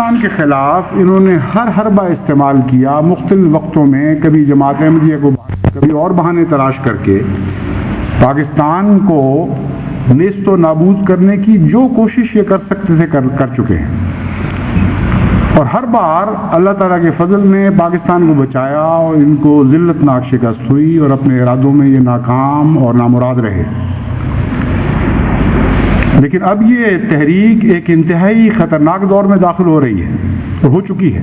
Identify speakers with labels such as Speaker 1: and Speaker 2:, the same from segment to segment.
Speaker 1: پاکستان کے خلاف انہوں نے ہر حربہ استعمال کیا مختلف وقتوں میں، کبھی جماعت احمدیہ کو، کبھی اور بہانے تلاش کر کے پاکستان کو نیست و نابود کرنے کی جو کوشش یہ کر سکتے تھے کر چکے ہیں، اور ہر بار اللہ تعالیٰ کے فضل نے پاکستان کو بچایا اور ان کو ذلت ناک شکست ہوئی اور اپنے ارادوں میں یہ ناکام اور نامراد رہے۔ لیکن اب یہ تحریک ایک انتہائی خطرناک دور میں داخل ہو رہی ہے اور ہو چکی ہے۔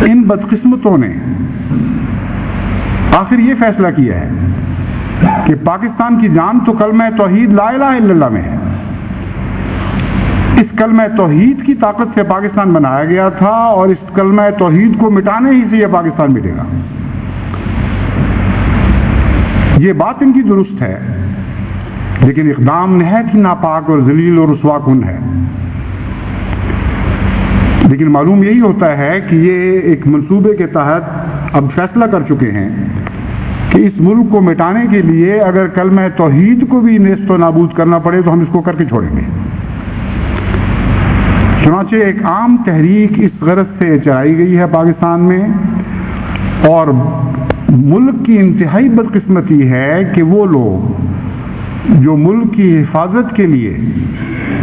Speaker 1: ان بدقسمتوں نے آخر یہ فیصلہ کیا ہے کہ پاکستان کی جان تو کلمہ توحید لا الہ الا اللہ میں ہے۔ اس کلمہ توحید کی طاقت سے پاکستان بنایا گیا تھا اور اس کلمہ توحید کو مٹانے ہی سے یہ پاکستان مٹے گا۔ یہ بات ان کی درست ہے، لیکن اقدام نہایت ہی ناپاک اور ذلیل اور رسوا کن ہے۔ لیکن معلوم یہی ہوتا ہے کہ یہ ایک منصوبے کے تحت اب فیصلہ کر چکے ہیں کہ اس ملک کو مٹانے کے لیے اگر کلمہ توحید کو بھی نیست و نابود کرنا پڑے تو ہم اس کو کر کے چھوڑیں گے۔ چنانچہ ایک عام تحریک اس غرض سے چلائی گئی ہے پاکستان میں، اور ملک کی انتہائی بدقسمتی ہے کہ وہ لوگ جو ملک کی حفاظت کے لیے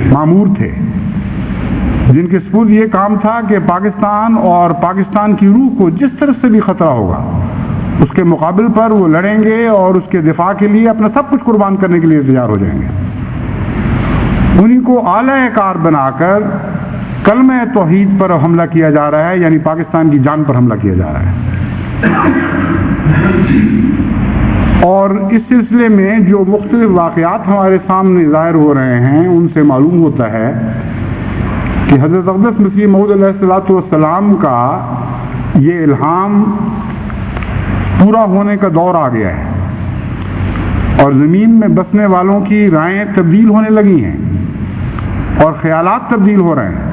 Speaker 1: مامور تھے، جن کے سپرد یہ کام تھا کہ پاکستان اور پاکستان کی روح کو جس طرح سے بھی خطرہ ہوگا اس کے مقابل پر وہ لڑیں گے اور اس کے دفاع کے لیے اپنا سب کچھ قربان کرنے کے لیے تیار ہو جائیں گے، انہیں کو اعلی کار بنا کر کلمہ توحید پر حملہ کیا جا رہا ہے، یعنی پاکستان کی جان پر حملہ کیا جا رہا ہے۔ اور اس سلسلے میں جو مختلف واقعات ہمارے سامنے ظاہر ہو رہے ہیں ان سے معلوم ہوتا ہے کہ حضرت اقدس مسیح موعود علیہ الصلوۃ والسلام کا یہ الہام پورا ہونے کا دور آ گیا ہے، اور زمین میں بسنے والوں کی رائیں تبدیل ہونے لگی ہیں اور خیالات تبدیل ہو رہے ہیں۔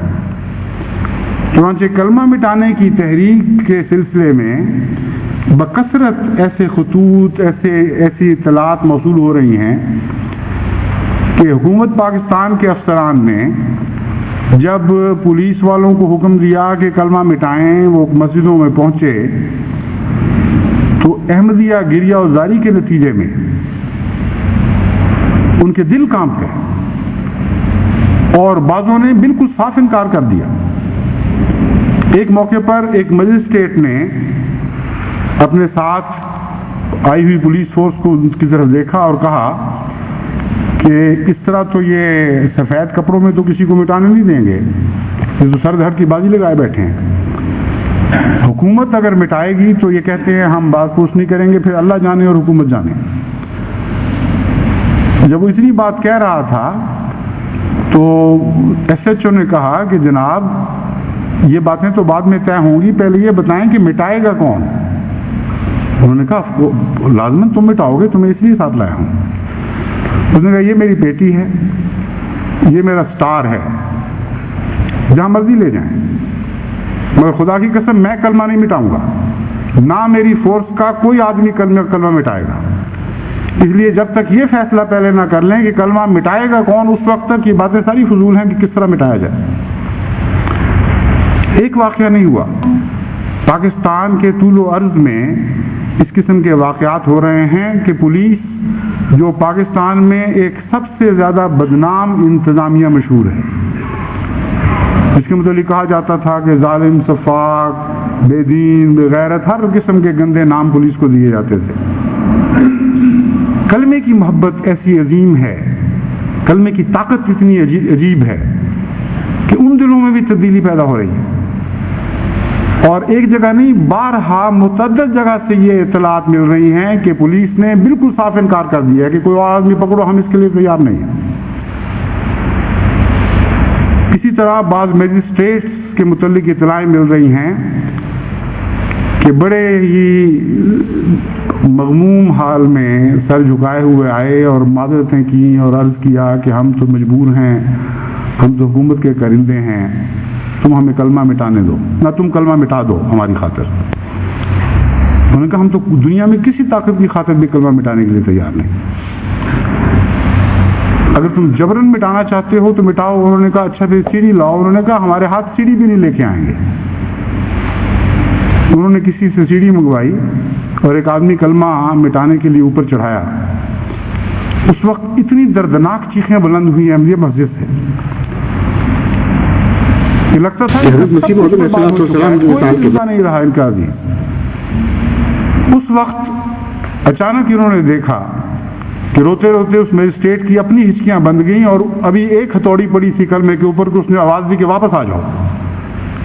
Speaker 1: چنانچہ کلمہ مٹانے کی تحریک کے سلسلے میں بکثرت ایسے خطوط، ایسی اطلاعات موصول ہو رہی ہیں کہ حکومت پاکستان کے افسران نے جب پولیس والوں کو حکم دیا کہ کلمہ مٹائیں، وہ مسجدوں میں پہنچے تو احمدیہ گریہ و زاری کے نتیجے میں ان کے دل کانپ گئے اور بعضوں نے بالکل صاف انکار کر دیا۔ ایک موقع پر ایک مجسٹریٹ نے اپنے ساتھ آئی ہوئی پولیس فورس کو ان کی طرف دیکھا اور کہا کہ اس طرح تو یہ سفید کپڑوں میں تو کسی کو مٹانے نہیں دیں گے، یہ تو سر دھڑ کی بازی لگائے بیٹھے ہیں۔ حکومت اگر مٹائے گی تو یہ کہتے ہیں ہم بات پوچھ نہیں کریں گے، پھر اللہ جانے اور حکومت جانے۔ جب وہ اتنی بات کہہ رہا تھا تو ایس ایچ او نے کہا کہ جناب یہ باتیں تو بعد میں طے ہوں گی، پہلے یہ بتائیں کہ مٹائے گا کون؟ انہوں نے کہا لازماً تم مٹاؤ گے، تمہیں اس لیے ساتھ لایا ہوں۔ اس نے کہا یہ میری بیٹی ہے، یہ میرا سٹار ہے، جہاں مرضی لے جائیں، مگر خدا کی قسم میں کلمہ نہیں مٹاؤں گا، نہ میری فورس کا کوئی آدمی کلمہ مٹائے گا۔ اس لیے جب تک یہ فیصلہ پہلے نہ کر لیں کہ کلمہ مٹائے گا کون، اس وقت تک یہ باتیں ساری فضول ہیں کہ کس طرح مٹایا جائے۔ ایک واقعہ نہیں ہوا، پاکستان کے طول و عرض میں اس قسم کے واقعات ہو رہے ہیں کہ پولیس جو پاکستان میں ایک سب سے زیادہ بدنام انتظامیہ مشہور ہے، جس کے متعلق کہا جاتا تھا کہ ظالم، سفاک، بے دین، بے غیرت، ہر قسم کے گندے نام پولیس کو دیے جاتے تھے۔ کلمے کی محبت ایسی عظیم ہے، کلمے کی طاقت اتنی عجیب ہے کہ ان دلوں میں بھی تبدیلی پیدا ہو رہی ہے، اور ایک جگہ نہیں بارہا متعدد جگہ سے یہ اطلاعات مل رہی ہیں کہ پولیس نے بالکل صاف انکار کر دیا ہے کہ کوئی اور آدمی پکڑو، ہم اس کے لیے تیار نہیں ہیں۔ اسی طرح بعض میجسٹریٹس کے متعلق اطلاعیں مل رہی ہیں کہ بڑے ہی مغموم حال میں سر جھکائے ہوئے آئے اور معذرتیں کی اور عرض کیا کہ ہم تو مجبور ہیں، ہم تو حکومت کے کرندے ہیں، تم ہمیں کلمہ مٹانے دو، نہ تم کلمہ مٹا دو ہماری خاطر۔ انہوں نے کہا ہم تو دنیا میں کسی طاقت کی خاطر بھی کلمہ مٹانے کے لیے تیار نہیں۔ اگر تم جبرن مٹانا چاہتے ہو تو مٹاؤ. انہوں نے کہا اچھا پھر سیڑھی لاؤ. انہوں نے کہا ہمارے ہاتھ سیڑھی بھی نہیں لے کے آئیں گے. انہوں نے کسی سے سیڑھی منگوائی اور ایک آدمی کلمہ مٹانے کے لیے اوپر چڑھایا. اس وقت اتنی دردناک چیخیں بلند ہوئی احمدیہ مسجد سے کہ لگتا تھا نہیں رہا ان کا بھی. اس وقت اچانک انہوں نے دیکھا کہ روتے روتے اس مجسٹریٹ کی اپنی ہچکیاں بند گئیں اور ابھی ایک ہتھوڑی پڑی تھی کلمے کے اوپر کہ اس نے آواز دی کہ واپس آ جاؤ,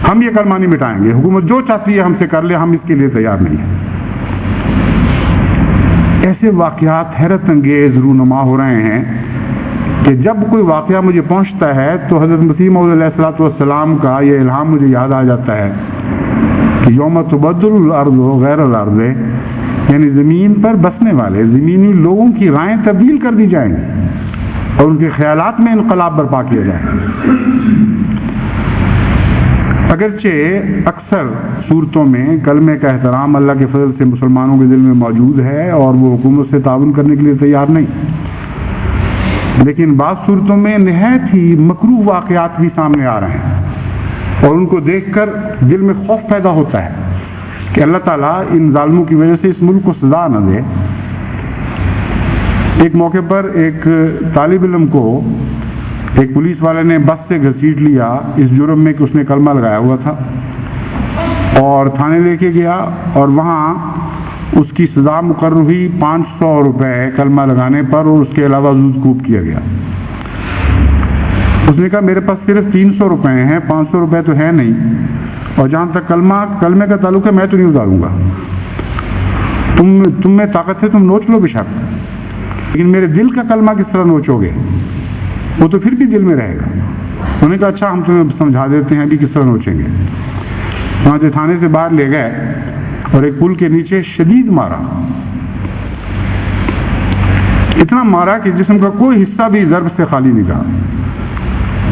Speaker 1: ہم یہ کلمہ نہیں مٹائیں گے, حکومت جو چاہتی ہے ہم سے کر لے, ہم اس کے لیے تیار نہیں ہیں. ایسے واقعات حیرت انگیز رونما ہو رہے ہیں کہ جب کوئی واقعہ مجھے پہنچتا ہے تو حضرت مسیح موعود علیہ الصلوۃ والسلام کا یہ الہام مجھے یاد آ جاتا ہے کہ یوم تبدل الارض غیر الارض, یعنی زمین پر بسنے والے زمینی لوگوں کی رائیں تبدیل کر دی جائیں گی اور ان کے خیالات میں انقلاب برپا کیا جائے گا. اگرچہ اکثر صورتوں میں کلمے کا احترام اللہ کے فضل سے مسلمانوں کے دل میں موجود ہے اور وہ حکومت سے تعاون کرنے کے لیے تیار نہیں, لیکن بعض صورتوں میں نہایت ہی مکروہ واقعات بھی سامنے آ رہے ہیں اور ان کو دیکھ کر دل میں خوف پیدا ہوتا ہے کہ اللہ تعالیٰ ان ظالموں کی وجہ سے اس ملک کو سزا نہ دے. ایک موقع پر ایک طالب علم کو ایک پولیس والے نے بس سے گھسیٹ لیا اس جرم میں کہ اس نے کلمہ لگایا ہوا تھا اور تھانے لے کے گیا اور وہاں اس کی سزا مقرر ہوئی 500 روپے کلمہ لگانے پر اور اس کے علاوہ زود کوب کیا گیا. اس نے کہا میرے پاس صرف 300 روپے ہیں, 500 روپے تو ہے نہیں, اور جہاں تک کلمے کا تعلق ہے میں تو نہیں اتاروں گا, تم میں طاقت ہے تم نوچ لو بشک, لیکن میرے دل کا کلمہ کس طرح نوچو گے, وہ تو پھر بھی دل میں رہے گا. انہوں نے کہا اچھا ہم تمہیں سمجھا دیتے ہیں ابھی کس طرح نوچیں گے. وہاں سے تھانے سے باہر لے گئے اور ایک پل کے نیچے شدید مارا, اتنا مارا کہ جسم کا کوئی حصہ بھی ضرب سے خالی نہیں رہا,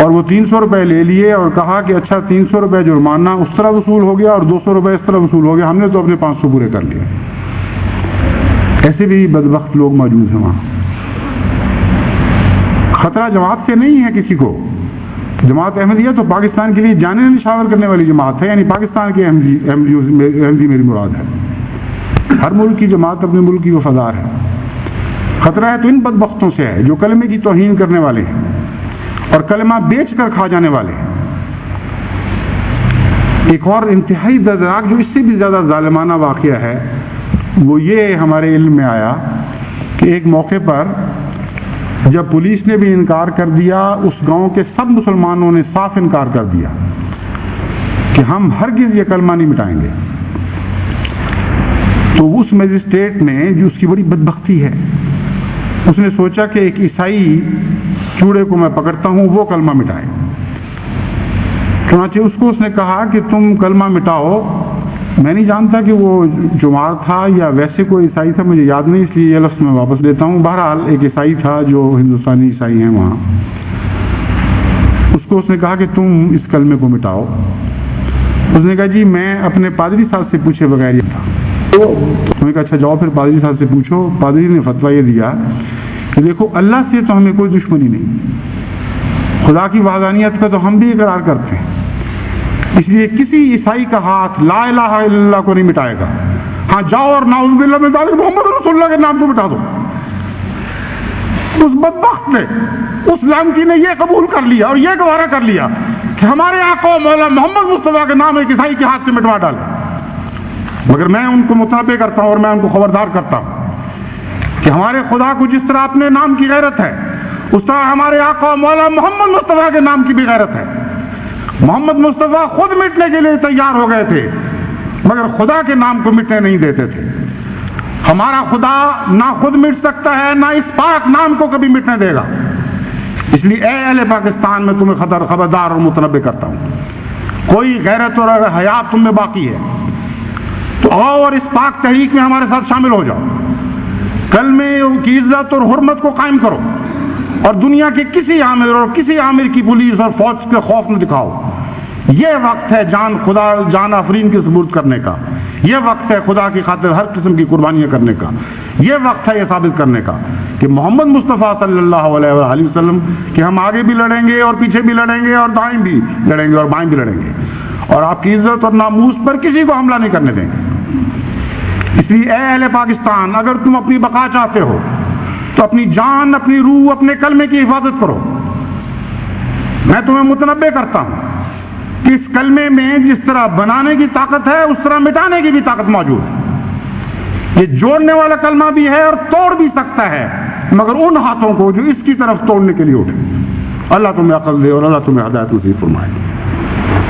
Speaker 1: اور وہ 300 روپے لے لیے اور کہا کہ اچھا 300 روپے جرمانہ اس طرح وصول ہو گیا اور 200 روپے اس طرح وصول ہو گیا, ہم نے تو اپنے 500 پورے کر لیے. ایسے بھی بدبخت لوگ موجود ہیں وہاں. خطرہ جماعت سے نہیں ہے کسی کو. جماعت احمدیہ تو پاکستان کے لیے جانیں نشاور کرنے والی جماعت ہے, یعنی پاکستان کی احمدی میری مراد ہے. ہر ملک کی جماعت اپنے ملک کی وفادار ہے. خطرہ ہے تو ان بدبختوں سے ہے جو کلمے کی توہین کرنے والے ہیں اور کلمہ بیچ کر کھا جانے والے ہیں. ایک اور انتہائی دردناک جو اس سے بھی زیادہ ظالمانہ واقعہ ہے وہ یہ ہمارے علم میں آیا کہ ایک موقع پر جب پولیس نے بھی انکار کر دیا, اس گاؤں کے سب مسلمانوں نے صاف انکار کر دیا کہ ہم ہرگز یہ کلمہ نہیں مٹائیں گے. تو اس مجسٹریٹ نے جو اس کی بڑی بدبختی ہے, اس نے سوچا کہ ایک عیسائی چوڑے کو میں پکڑتا ہوں وہ کلمہ مٹائے. چنانچہ اس نے کہا کہ تم کلمہ مٹاؤ. میں نہیں جانتا کہ وہ جمار تھا یا ویسے کوئی عیسائی تھا, مجھے یاد نہیں, اس لیے یہ لفظ میں واپس لیتا ہوں. بہرحال ایک عیسائی تھا جو ہندوستانی عیسائی ہیں وہاں. اس نے کہا کہ تم اس کلمے کو مٹاؤ. اس نے کہا جی میں اپنے پادری صاحب سے پوچھے بغیر یہ تھا. انہوں نے کہا اچھا جاؤ پھر پادری صاحب سے پوچھو. پادری نے فتویٰ یہ دیا کہ دیکھو اللہ سے تو ہمیں کوئی دشمنی نہیں, خدا کی وحدانیت کا تو ہم بھی اقرار کرتے ہیں, اس لیے کسی عیسائی کا ہاتھ لا الہ الا اللہ کو نہیں مٹائے گا. ہاں جاؤ اور نعوذ باللہ من ذالک محمد رسول اللہ کے نام کو مٹا دو. اس بدبخت نے, اس لعنتی نے یہ قبول کر لیا اور یہ گوارا کر لیا کہ ہمارے آقا و مولا محمد مصطفیٰ کے نام ایک عیسائی کے ہاتھ سے مٹوا ڈالے. مگر میں ان کو متنبہ کرتا ہوں اور میں ان کو خبردار کرتا ہوں کہ ہمارے خدا کو جس طرح اپنے نام کی غیرت ہے اس طرح ہمارے آقا و مولا محمد مصطفیٰ کے نام کی بھی غیرت ہے. محمد مصطفیٰ خود مٹنے کے لیے تیار ہو گئے تھے مگر خدا کے نام کو مٹنے نہیں دیتے تھے. ہمارا خدا نہ خود مٹ سکتا ہے نہ اس پاک نام کو کبھی مٹنے دے گا. اس لیے اے اہل پاکستان میں تمہیں خبردار اور متنبہ کرتا ہوں, کوئی غیرت اور حیات تم میں باقی ہے تو آؤ اور اس پاک تحریک میں ہمارے ساتھ شامل ہو جاؤ. کلمے کی عزت اور حرمت کو قائم کرو اور دنیا کے کسی عامر اور کسی عامر کی پولیس اور فوج کے خوف نہ دکھاؤ. یہ وقت ہے جان آفرین کی ثبوت کرنے کا. یہ وقت ہے خدا کی خاطر ہر قسم کی قربانیاں کرنے کا. یہ وقت ہے یہ ثابت کرنے کا کہ محمد مصطفیٰ صلی اللہ علیہ وآلہ وسلم کہ ہم آگے بھی لڑیں گے اور پیچھے بھی لڑیں گے اور دائیں بھی لڑیں گے اور بائیں بھی لڑیں گے، اور آپ کی عزت اور ناموس پر کسی کو حملہ نہیں کرنے دیں گے۔ اس لیے اے اہل پاکستان، اگر تم اپنی بقا چاہتے ہو تو اپنی جان، اپنی روح، اپنے کلمے کی حفاظت کرو۔ میں تمہیں متنبہ کرتا ہوں کہ اس کلمے میں جس طرح بنانے کی طاقت ہے اس طرح مٹانے کی بھی طاقت موجود ہے۔ یہ جوڑنے والا کلمہ بھی ہے اور توڑ بھی سکتا ہے، مگر ان ہاتھوں کو جو اس کی طرف توڑنے کے لیے اٹھے۔ اللہ تمہیں عقل دے اور اللہ تمہیں ہدایت نصیب فرمائے۔